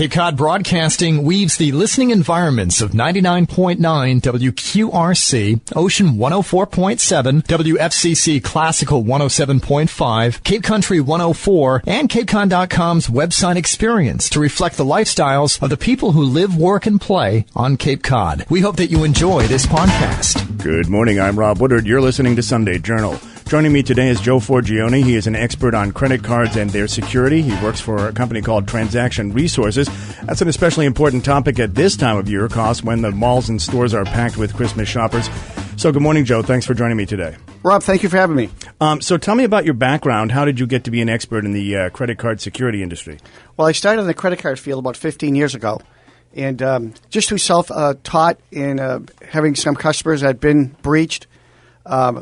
Cape Cod Broadcasting weaves the listening environments of 99.9 WQRC, Ocean 104.7, WFCC Classical 107.5, Cape Country 104, and CapeCon.com's website experience to reflect the lifestyles of the people who live, work, and play on Cape Cod. We hope that you enjoy this podcast. Good morning. I'm Rob Woodard. You're listening to Sunday Journal. Joining me today is Joe Forgione. He is an expert on credit cards and their security. He works for a company called Transaction Resources. That's an especially important topic at this time of year, of course, when the malls and stores are packed with Christmas shoppers. So good morning, Joe. Thanks for joining me today. Rob, thank you for having me. So tell me about your background. How did you get to be an expert in the credit card security industry? Well, I started in the credit card field about 15 years ago. And just through self-taught and having some customers that had been breached,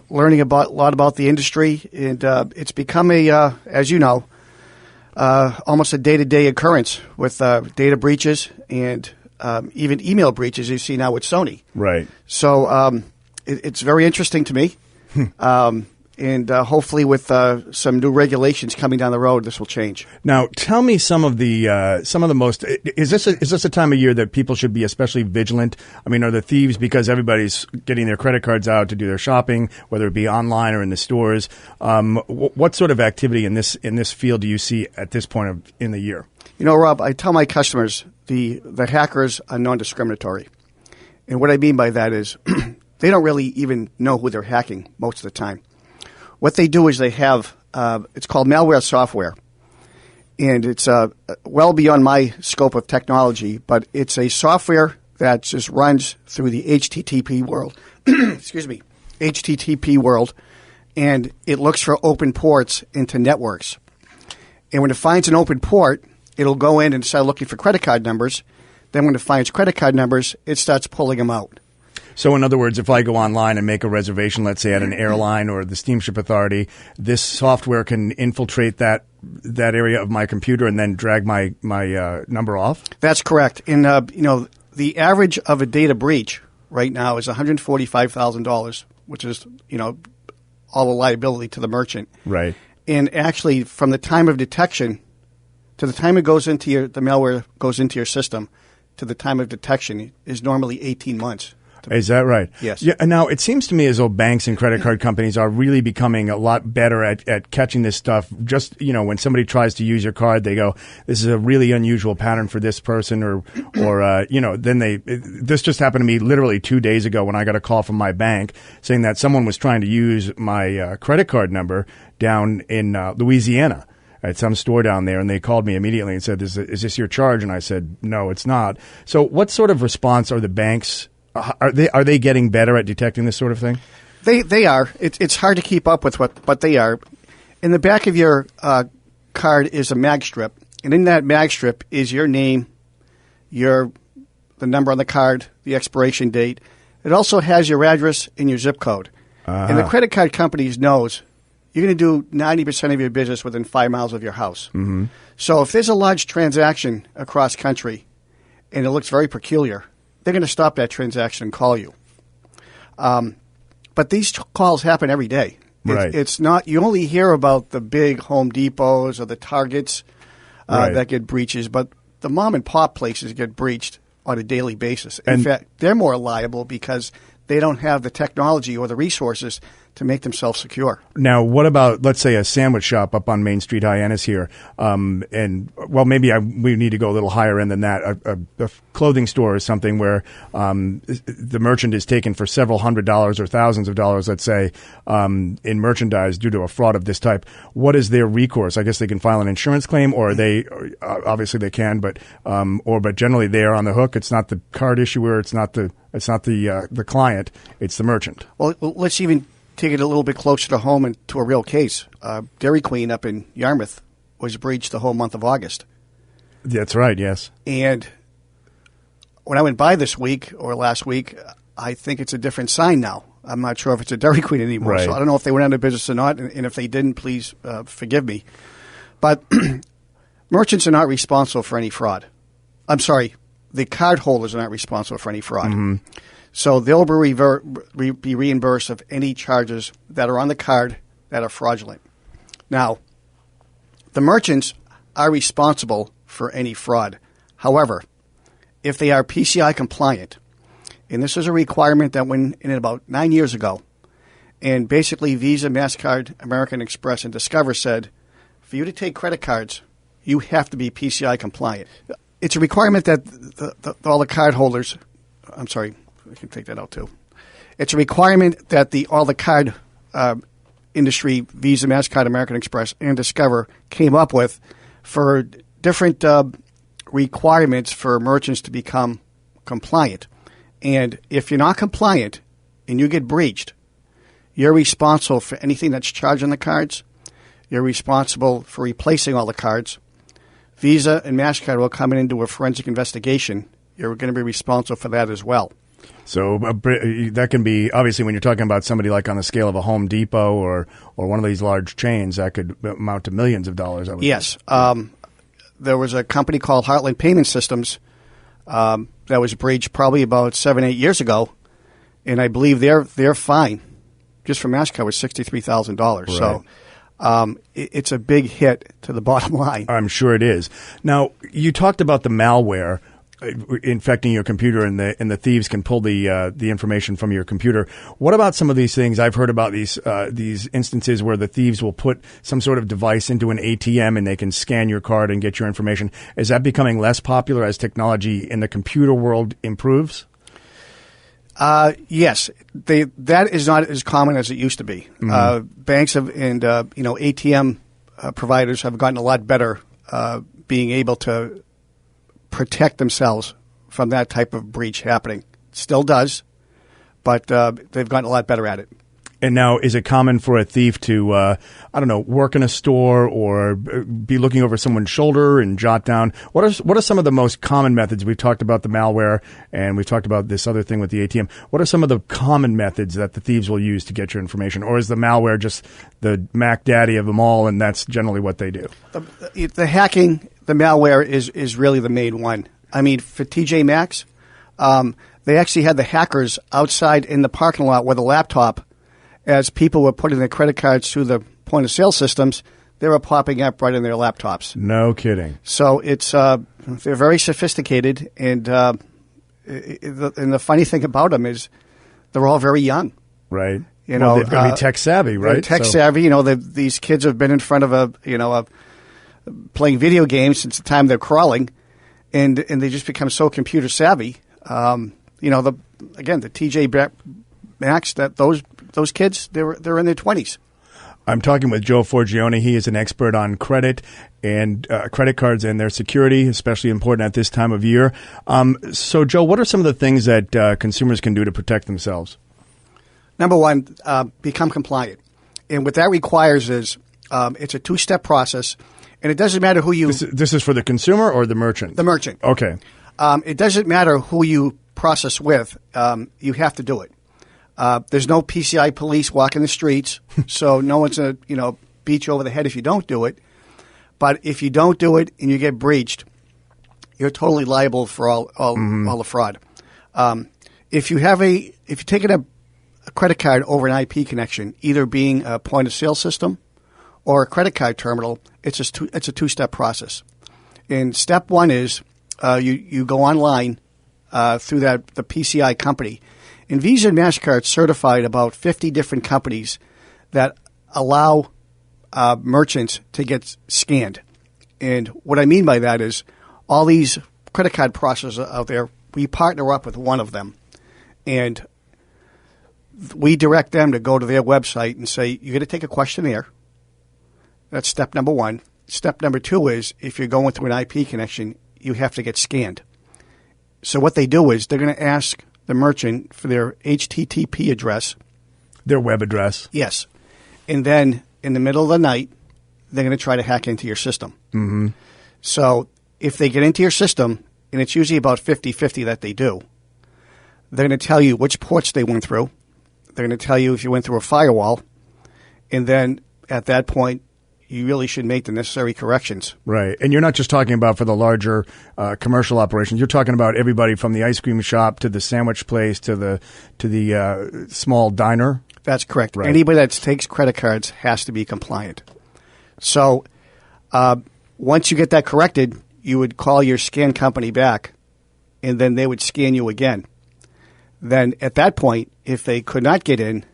learning a lot about the industry, and it's become as you know, almost a day-to-day occurrence with data breaches and even email breaches you see now with Sony. Right. So it's very interesting to me, and hopefully with some new regulations coming down the road, this will change. Now, tell me some of the most. Is this a time of year that people should be especially vigilant? I mean, are the thieves because everybody's getting their credit cards out to do their shopping, whether it be online or in the stores? What sort of activity in this field do you see at this point in the year? You know, Rob, I tell my customers the hackers are non-discriminatory, and what I mean by that is they don't really even know who they're hacking most of the time. What they do is they have, it's called malware software, and it's well beyond my scope of technology, but it's a software that just runs through the HTTP world, HTTP world, and it looks for open ports into networks. And when it finds an open port, it'll go in and start looking for credit card numbers. Then when it finds credit card numbers, it starts pulling them out. So in other words, if I go online and make a reservation, let's say at an airline or the Steamship Authority, this software can infiltrate that area of my computer and then drag my number off? That's correct. And the average of a data breach right now is $145,000, which is all the liability to the merchant. Right. And actually, from the time of detection to the time it goes into the malware goes into your system to the time of detection is normally 18 months. Is that right? Yes. Yeah. Now, it seems to me as though banks and credit card companies are really becoming a lot better at catching this stuff. Just, when somebody tries to use your card, they go, this is a really unusual pattern for this person or then this just happened to me literally 2 days ago when I got a call from my bank saying that someone was trying to use my credit card number down in Louisiana at some store down there, and they called me immediately and said, is this your charge? And I said, no, it's not. So what sort of response are the banks? Are they getting better at detecting this sort of thing? They are. It's hard to keep up with what they are. In the back of your card is a mag strip, and in that mag strip is your name, the number on the card, the expiration date. It also has your address and your zip code. And the credit card companies knows you're going to do 90% of your business within 5 miles of your house. Mm-hmm. So if there's a large transaction across country and it looks very peculiar, they're going to stop that transaction and call you. But these calls happen every day. Right. It's not, you only hear about the big Home Depots or the Targets that get breaches, but the mom and pop places get breached on a daily basis. In fact, they're more liable because they don't have the technology or the resources to make themselves secure. Now, what about, let's say, a sandwich shop up on Main Street, Hyannis here, maybe we need to go a little higher end than that. A clothing store is something where the merchant is taken for several $100s or thousands of dollars, let's say, in merchandise due to a fraud of this type. What is their recourse? I guess they can file an insurance claim, or obviously they can, but generally they are on the hook. It's not the card issuer. It's not the client. It's the merchant. Well, let's even take it a little bit closer to home and to a real case. Dairy Queen up in Yarmouth was breached the whole month of August. That's right, yes. And when I went by this week or last week, I think it's a different sign now. I'm not sure if it's a Dairy Queen anymore. Right. So I don't know if they went out of business or not, and if they didn't, please forgive me. But merchants are not responsible for any fraud. I'm sorry, the cardholders are not responsible for any fraud. Mm-hmm. So they'll be reimbursed of any charges that are on the card that are fraudulent. Now, the merchants are responsible for any fraud. However, if they are PCI compliant, and this is a requirement that went in about 9 years ago, and basically Visa, MasterCard, American Express, and Discover said, for you to take credit cards, you have to be PCI compliant. It's a requirement that all the card holders – I'm sorry, I can take that out too. It's a requirement that all the card industry, Visa, MasterCard, American Express, and Discover came up with for different requirements for merchants to become compliant. And if you're not compliant and you get breached, you're responsible for anything that's charged on the cards. You're responsible for replacing all the cards. Visa and MasterCard will come in and do a forensic investigation. You're going to be responsible for that as well. So that can be, obviously, when you're talking about somebody like on the scale of a Home Depot or one of these large chains, that could amount to millions of dollars. I would yes. There was a company called Heartland Payment Systems that was breached probably about 7-8 years ago, and I believe their fine just for MasterCard was $63,000. Right. So it's a big hit to the bottom line. I'm sure it is. Now, you talked about the malware infecting your computer, and the thieves can pull the information from your computer. What about some of these things? I've heard about these instances where the thieves will put some sort of device into an ATM and they can scan your card and get your information. Is that becoming less popular as technology in the computer world improves? Yes, that is not as common as it used to be. Mm-hmm. Banks and ATM providers have gotten a lot better being able to protect themselves from that type of breach happening. Still does, but they've gotten a lot better at it. And now, is it common for a thief to, work in a store or be looking over someone's shoulder and jot down? What are some of the most common methods? We've talked about the malware, and we've talked about this other thing with the ATM. What are some of the common methods that the thieves will use to get your information? Or is the malware just the Mac Daddy of them all, and that's generally what they do? The hacking, the malware is really the main one. I mean, for TJ Maxx, they actually had the hackers outside in the parking lot with a laptop. As people were putting their credit cards through the point-of-sale systems, they were popping up right in their laptops. No kidding. So it's they're very sophisticated, and the funny thing about them is they're all very young. Right. They've got to be tech savvy, right? Tech savvy. These kids have been in front of playing video games since the time they're crawling, and they just become so computer savvy. The TJ Maxx, that those kids, they're in their 20s. I'm talking with Joe Forgione. He is an expert on credit and credit cards and their security, especially important at this time of year. So, Joe, what are some of the things that consumers can do to protect themselves? Number one, become compliant. And what that requires is it's a two-step process, and it doesn't matter who you... This is for the consumer or the merchant? The merchant. Okay. It doesn't matter who you process with. You have to do it. There's no PCI police walking the streets, so no one's going to beat you over the head if you don't do it. But if you don't do it and you get breached, you're totally liable for all the fraud. If you're taking a credit card over an IP connection, either being a point of sale system or a credit card terminal, it's a two-step process. And step one is you go online through the PCI company. And Visa and MasterCard certified about 50 different companies that allow merchants to get scanned. And what I mean by that is all these credit card processors out there, we partner up with one of them. And we direct them to go to their website and say, you're going to take a questionnaire. That's step number one. Step number two is if you're going through an IP connection, you have to get scanned. So what they do is they're going to ask the merchant for their HTTP address. Their web address. Yes. And then in the middle of the night, they're going to try to hack into your system. Mm-hmm. So if they get into your system, and it's usually about 50-50 that they do, they're going to tell you which ports they went through. They're going to tell you if you went through a firewall. And then at that point, you really should make the necessary corrections. Right. And you're not just talking about for the larger commercial operations. You're talking about everybody from the ice cream shop to the sandwich place to the small diner. That's correct. Right. Anybody that takes credit cards has to be compliant. So once you get that corrected, you would call your scan company back, and then they would scan you again. Then at that point, if they could not get in,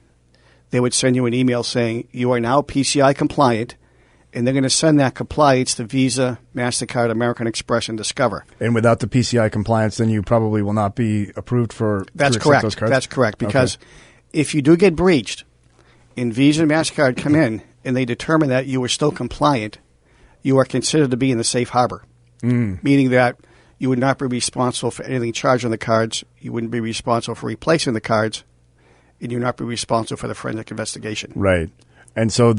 they would send you an email saying you are now PCI compliant, and they're going to send that compliance to Visa, MasterCard, American Express, and Discover. And without the PCI compliance, then you probably will not be approved for That's to accept correct. those cards? That's correct. Because if you do get breached, and Visa and MasterCard come in and they determine that you are still compliant, you are considered to be in the safe harbor, meaning that you would not be responsible for anything charged on the cards. You wouldn't be responsible for replacing the cards, and you would not be responsible for the forensic investigation. Right. And so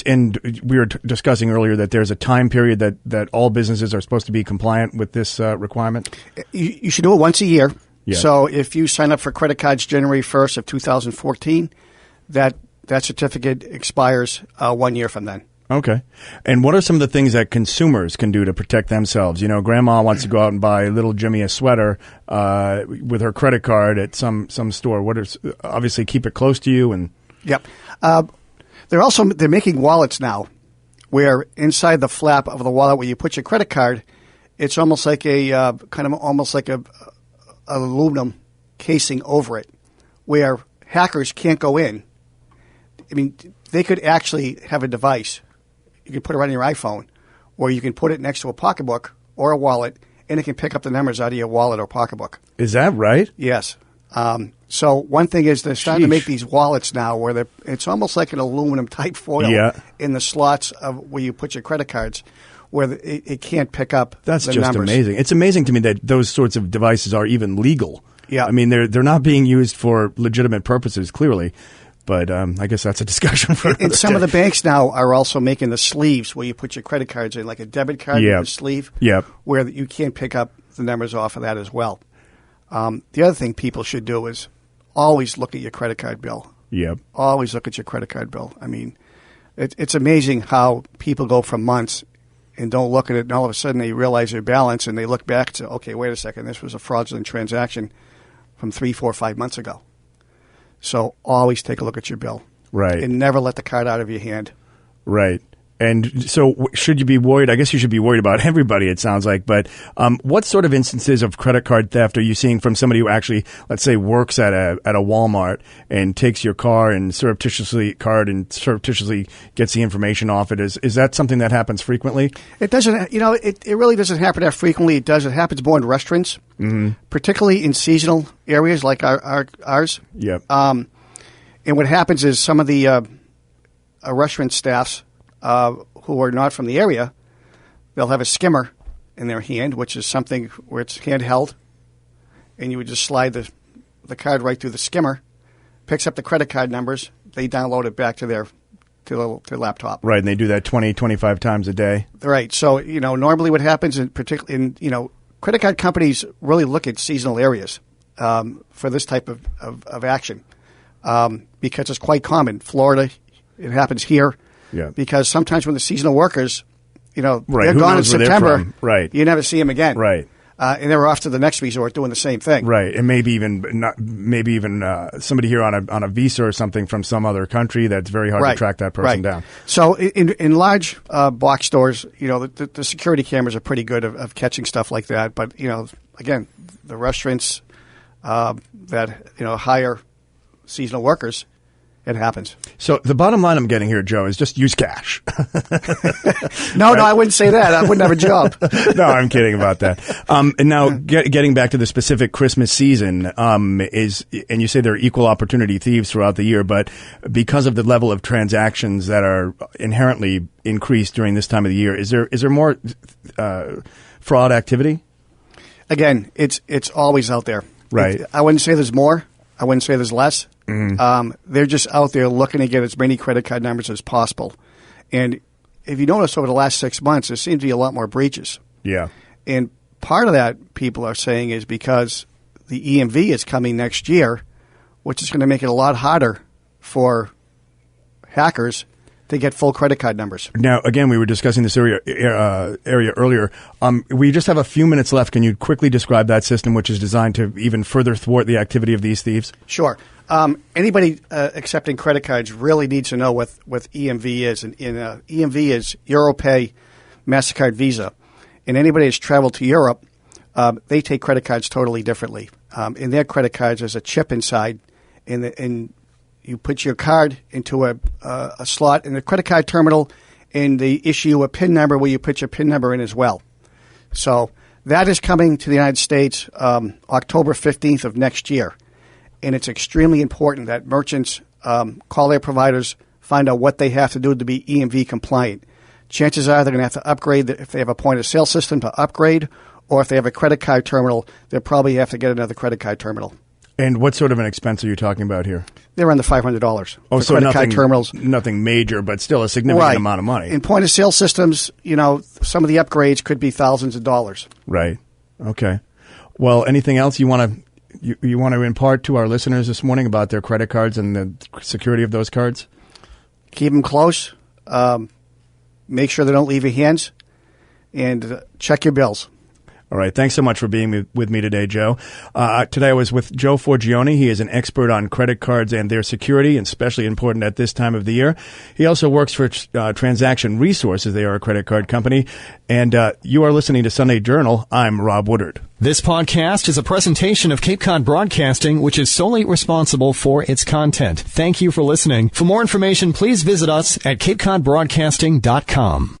and we were discussing earlier that there's a time period that all businesses are supposed to be compliant with this requirement? You should do it once a year. Yeah. So if you sign up for credit cards January 1st of 2014, that certificate expires 1 year from then. Okay. And what are some of the things that consumers can do to protect themselves? You know, grandma wants to go out and buy little Jimmy a sweater with her credit card at some store. Obviously keep it close to you and Yep. They're making wallets now where inside the flap of the wallet where you put your credit card, it's almost like a aluminum casing over it where hackers can't go in. I mean, they could actually have a device. You can put it right on your iPhone, or you can put it next to a pocketbook or a wallet, and it can pick up the numbers out of your wallet or pocketbook. Is that right? Yes. So one thing is they're starting to make these wallets now where it's almost like an aluminum type foil in the slots of where you put your credit cards, where it can't pick up That's the just numbers. amazing. It's amazing to me that those sorts of devices are even legal. Yeah. I mean, they're not being used for legitimate purposes, clearly. But I guess that's a discussion for another And some day. of the banks now are also making the sleeves where you put your credit cards in, like a debit card with a sleeve, where you can't pick up the numbers off of that as well. The other thing people should do is always look at your credit card bill. Yep. Always look at your credit card bill. I mean, it's amazing how people go for months and don't look at it, and all of a sudden they realize their balance, and they look back to, okay, wait a second, this was a fraudulent transaction from 3, 4, 5 months ago. So always take a look at your bill. Right. And never let the card out of your hand. Right. And so should you be worried? I guess you should be worried about everybody, it sounds like. But what sort of instances of credit card theft are you seeing from somebody who actually, let's say, works at a Walmart and takes your car and surreptitiously gets the information off it? Is that something that happens frequently? It doesn't, it really doesn't happen that frequently. It does. It happens more in restaurants, particularly in seasonal areas like ours. Yep. And what happens is some of the restaurant staffs who are not from the area, they'll have a skimmer in their hand, which is something where it's handheld, and you would just slide the card right through the skimmer, picks up the credit card numbers, they download it back to their laptop. Right, and they do that 20, 25 times a day. Right. So, normally what happens, particularly in credit card companies really look at seasonal areas for this type of action because it's quite common. Florida, it happens here. Yeah. Because sometimes when the seasonal workers, they're Who gone in knows where they're September, from? Right. You never see them again. Right. And they're off to the next resort doing the same thing. Right, and maybe even somebody here on a visa or something from some other country that's very hard to track that person down. So in large box stores, the security cameras are pretty good of catching stuff like that. But again, the restaurants that hire seasonal workers, it happens. So the bottom line I'm getting here, Joe, is just use cash. No, I wouldn't say that. I wouldn't have a job. No, I'm kidding about that. And now getting back to the specific Christmas season, and you say there are equal opportunity thieves throughout the year, but because of the level of transactions that are inherently increased during this time of the year, is there more fraud activity? Again, it's always out there. Right. I wouldn't say there's more. I wouldn't say there's less. Mm-hmm. They're just out there looking to get as many credit card numbers as possible. And if you notice over the last 6 months, there seems to be a lot more breaches. Yeah. And part of that, people are saying, is because the EMV is coming next year, which is going to make it a lot harder for hackers to get full credit card numbers. Now, again, we were discussing this area earlier. We just have a few minutes left. Can you quickly describe that system, which is designed to even further thwart the activity of these thieves? Sure. Anybody accepting credit cards really needs to know what EMV is. And EMV is EuroPay, MasterCard, Visa. And anybody that's traveled to Europe, they take credit cards totally differently. In their credit cards, there's a chip inside, and you put your card into a slot in the credit card terminal, and they issue a PIN number where you put your PIN number in as well. So that is coming to the United States October 15th of next year. And it's extremely important that merchants call their providers, find out what they have to do to be EMV compliant. Chances are they're going to have to upgrade if they have a point-of-sale system to upgrade, or if they have a credit card terminal, they'll probably have to get another credit card terminal. And what sort of an expense are you talking about here? They're under $500. Oh, so credit card terminals. Nothing major, but still a significant amount of money. In point-of-sale systems, some of the upgrades could be thousands of dollars. Right. Okay. Well, anything else you want to impart to our listeners this morning about their credit cards and the security of those cards? Keep them close. Make sure they don't leave your hands, and check your bills. All right. Thanks so much for being with me today, Joe. Today I was with Joe Forgione. He is an expert on credit cards and their security, and especially important at this time of the year. He also works for Transaction Resources. They are a credit card company. And you are listening to Sunday Journal. I'm Rob Woodard. This podcast is a presentation of Cape Cod Broadcasting, which is solely responsible for its content. Thank you for listening. For more information, please visit us at capecodbroadcasting.com.